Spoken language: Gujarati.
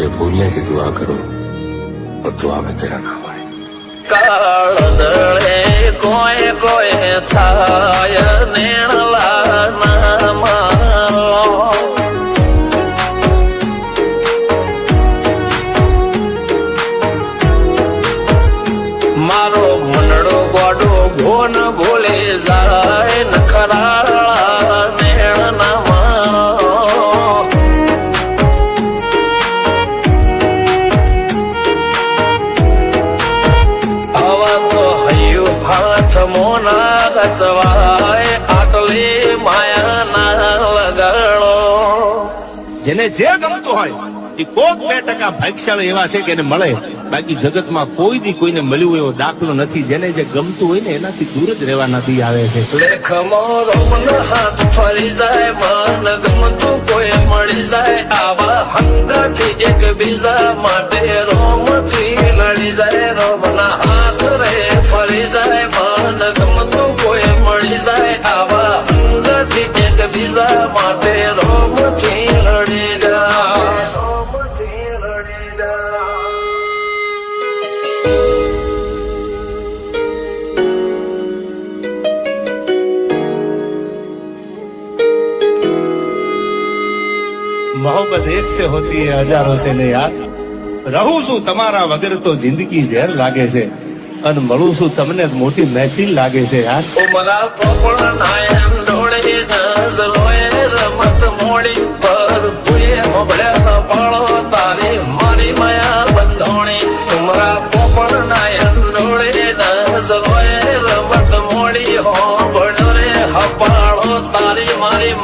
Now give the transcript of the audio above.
मुझे भूलने की दुआ करो और दुआ में तेरा नाम आए। काळदळे कोय कोय थाय नेणला नाम मारो मनडो गोडो भोन भूले जाय नखराळा नेण नाम हाथ मोना गतवाय आटले माया ना લગાડો। જેને જે ગમતું હોય એ કોક 2% ભાગ્યશાળી એવા છે કે એને મળે, બાકી જગતમાં કોઈ દી કોઈને મળ્યું એવો દાખલો નથી। જેને જે ગમતું હોય ને એનાથી દૂર જ રહેવાના દી આવે છે। લેખમો રોમન હાથ ફરી જાય મન ગમતું કોઈ મળી જાય આવા હંગાથી એકબીજા માટે રોમથી લડી જાય રોમના હાથ રે ફરી જાય મન ગમતું કોઈ મળી જાય આવા હંગાથી એકબીજા માટે રોમથી લડી જાય રોમથી લડી જાય। मोहब्बत एक से होती है हजारों से ने याद रहूं છું તમારા વગર તો જિંદગી ઝેર લાગે છે અને મળું છું તમને મોટી મહેફિલ લાગે છે યાર। ઉમરા પોપળ નાયન ડોળે નજરોએ રમત મોડી પર ભૂએ મોબળ્યા પાળો તારી મારી માયા બંધોણી ઉમરા પોપળ નાયન ડોળે નજરોએ રમત મોડી હો બળરે હપાળો તારી મારી